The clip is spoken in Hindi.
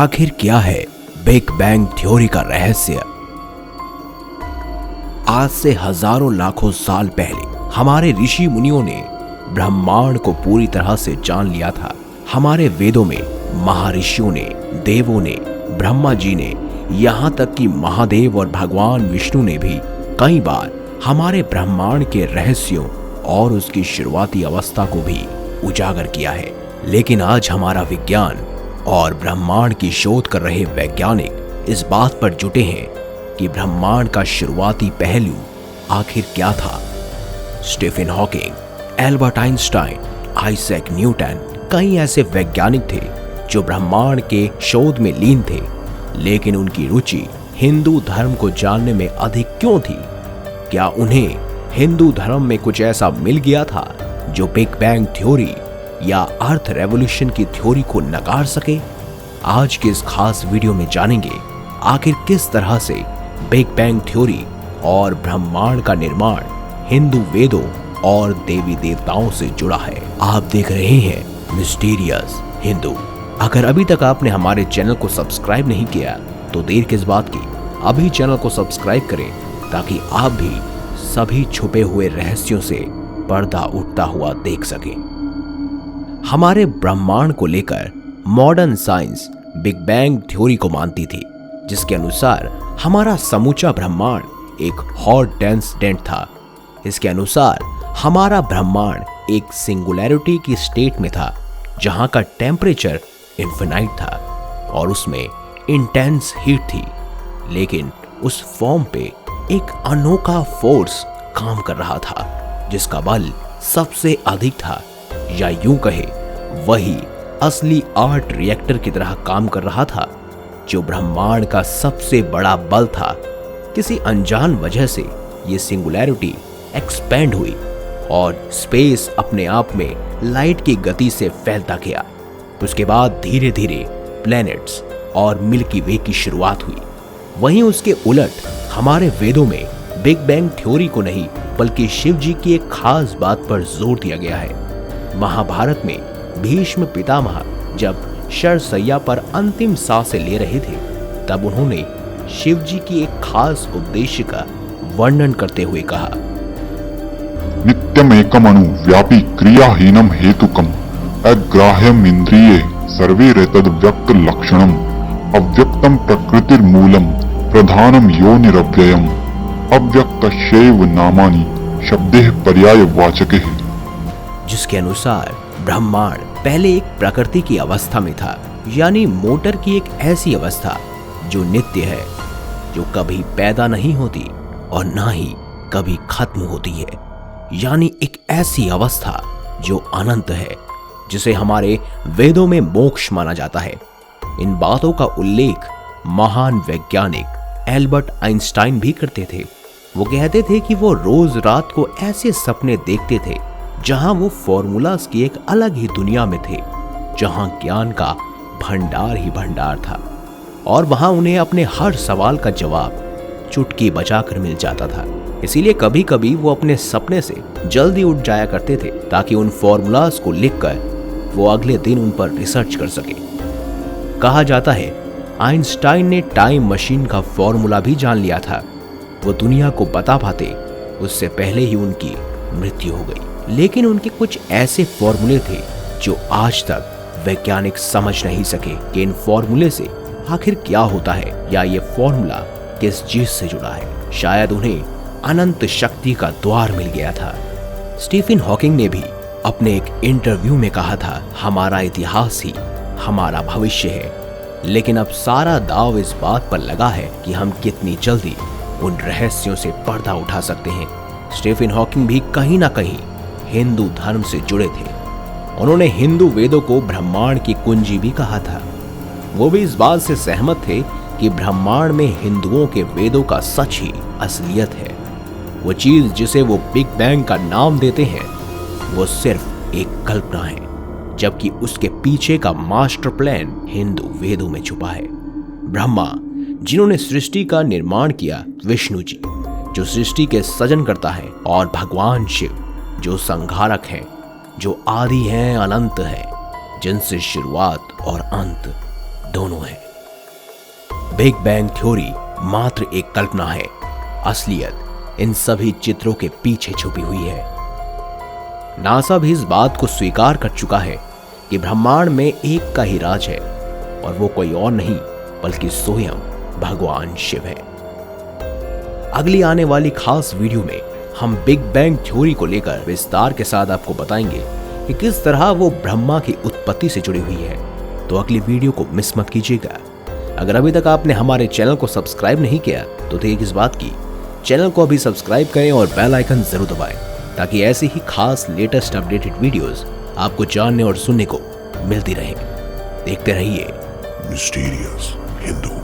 आखिर क्या है बिग बैंग थ्योरी का रहस्य? आज से हजारों लाखों साल पहले हमारे ऋषि मुनियों ने ब्रह्मांड को पूरी तरह से जान लिया था। हमारे वेदों में महर्षियों ने, देवों ने, ब्रह्मा जी ने, यहाँ तक कि महादेव और भगवान विष्णु ने भी कई बार हमारे ब्रह्मांड के रहस्यों और उसकी शुरुआती अवस्था को भी उजागर किया है। लेकिन आज हमारा विज्ञान और ब्रह्मांड की शोध कर रहे वैज्ञानिक इस बात पर जुटे हैं कि ब्रह्मांड का शुरुआती पहलू आखिर क्या था। Stephen Hawking, Albert Einstein, Isaac Newton, कई ऐसे वैज्ञानिक थे जो ब्रह्मांड के शोध में लीन थे, लेकिन उनकी रुचि हिंदू धर्म को जानने में अधिक क्यों थी? क्या उन्हें हिंदू धर्म में कुछ ऐसा मिल गया था जो बिग बैंग थ्योरी या अर्थ रेवोल्यूशन की थ्योरी को नकार सके? आज के इस खास वीडियो में जानेंगे आखिर किस तरह से बिग बैंग थ्योरी और ब्रह्मांड का निर्माण हिंदू वेदों और देवी देवताओं से जुड़ा है। आप देख रहे हैं मिस्टीरियस हिंदू। अगर अभी तक आपने हमारे चैनल को सब्सक्राइब नहीं किया तो देर किस बात की, अभी चैनल को सब्सक्राइब करें ताकि आप भी सभी छुपे हुए रहस्यों से पर्दा उठता हुआ देख सकें। हमारे ब्रह्मांड को लेकर modern science big bang theory को मानती थी, जिसके अनुसार हमारा समूचा ब्रह्मांड एक हॉट डेंस डेंट था। इसके अनुसार हमारा ब्रह्मांड एक सिंगुलैरिटी की स्टेट में था, जहां का टेम्परेचर इन्फिनाइट था और उसमें इंटेंस हीट थी। लेकिन उस फॉर्म पे एक अनोखा फोर्स काम कर रहा था, जिसका बल सबसे अधिक था, या यूं कहे वही असली आर्ट रिएक्टर की तरह काम कर रहा था, जो ब्रह्मांड का सबसे बड़ा बल था। किसी अनजान वजह से ये सिंगुलैरिटी एक्सपेंड हुई और स्पेस अपने आप में लाइट की गति से फैलता गया। उसके बाद धीरे धीरे प्लैनेट्स और मिल्की वे की शुरुआत हुई। वहीं उसके उलट हमारे वेदों में बिग बैंग थ्योरी को नहीं बल्कि शिव जी की एक खास बात पर जोर दिया गया है। महाभारत में भीष्म पितामह जब शरशैया पर अंतिम सांसें ले रहे थे, तब उन्होंने शिव जी की एक खास उपदेश का वर्णन करते हुए कहा, नित्यमेकमणु व्यापी क्रियाहीनम हेतुकम अग्राह्यम इंद्रिये सर्वे रेतद व्यक्त लक्षणम अव्यक्तम प्रकृतिर्मूलम प्रधानम योनिरव्ययम अव्यक्तस्यैव नामानि शब्देः पर्यायवाचके। जिसके अनुसार ब्रह्मांड पहले एक प्रकृति की अवस्था में था, यानी मोटर की एक ऐसी अवस्था जो नित्य है, जो कभी पैदा नहीं होती और ना ही कभी खत्म होती है, यानी एक ऐसी अवस्था जो अनंत है, जिसे हमारे वेदों में मोक्ष माना जाता है। इन बातों का उल्लेख महान वैज्ञानिक एल्बर्ट आइंस्टाइन भी करते थे। वो कहते थे कि वो रोज रात को ऐसे सपने देखते थे जहां वो फॉर्मूलाज की एक अलग ही दुनिया में थे, जहां ज्ञान का भंडार ही भंडार था और वहां उन्हें अपने हर सवाल का जवाब चुटकी बजाकर मिल जाता था। इसीलिए कभी कभी वो अपने सपने से जल्दी उठ जाया करते थे ताकि उन फॉर्मूलाज को लिखकर वो अगले दिन उन पर रिसर्च कर सके। कहा जाता है आइंस्टाइन ने टाइम मशीन का फॉर्मूला भी जान लिया था। वो दुनिया को बता पाते उससे पहले ही उनकी मृत्यु हो गई। लेकिन उनके कुछ ऐसे फॉर्मूले थे जो आज तक वैज्ञानिक समझ नहीं सके कि इन फॉर्मूले से आखिर क्या होता है या ये फॉर्मूला किस चीज से जुड़ा है। शायद उन्हें अनंत शक्ति का द्वार मिल गया था। स्टीफन हॉकिंग ने भी अपने एक इंटरव्यू में कहा था, हमारा इतिहास ही हमारा भविष्य है। लेकिन अब सारा दाव इस बात पर लगा है कि हम कितनी जल्दी उन रहस्यों से पर्दा उठा सकते हैं। स्टीफन हॉकिंग भी कहीं ना कहीं हिंदू धर्म से जुड़े थे। उन्होंने हिंदू वेदों को ब्रह्मांड की कुंजी भी कहा था। वो भी इस बात से सहमत थे कि ब्रह्मांड में हिंदुओं के वेदों का सच ही असलियत है। वो चीज जिसे वो बिग बैंग का नाम देते हैं, वो सिर्फ एक कल्पना है, जबकि उसके पीछे का मास्टर प्लान हिंदू वेदों में छुपा है। ब्रह्मा, जिन्होंने सृष्टि का निर्माण किया, विष्णु जी, जो सृष्टि के सृजन करता है, और भगवान शिव, जो संहारक हैं, जो आदि हैं, अनंत है, जिनसे शुरुआत और अंत दोनों हैं। बिग बैंग थ्योरी मात्र एक कल्पना है, असलियत इन सभी चित्रों के पीछे छुपी हुई है। नासा भी इस बात को स्वीकार कर चुका है कि ब्रह्मांड में एक का ही राज है और वो कोई और नहीं बल्कि स्वयं भगवान शिव है। अगली आने वाली खास वीडियो में हम बिग बैंग थ्योरी को लेकर विस्तार के साथ आपको बताएंगे कि किस तरह वो ब्रह्मा की उत्पत्ति से जुड़ी हुई है। तो अगली वीडियो को मिस मत कीजिएगा। अगर अभी तक आपने हमारे चैनल को सब्सक्राइब नहीं किया तो देर इस बात की, चैनल को अभी सब्सक्राइब करें और बेल आइकन जरूर दबाएं ताकि ऐसी ही खास लेटेस्ट अपडेटेड वीडियोस आपको जानने और सुनने को मिलती रहें। देखते रहिए Mysterious Hindu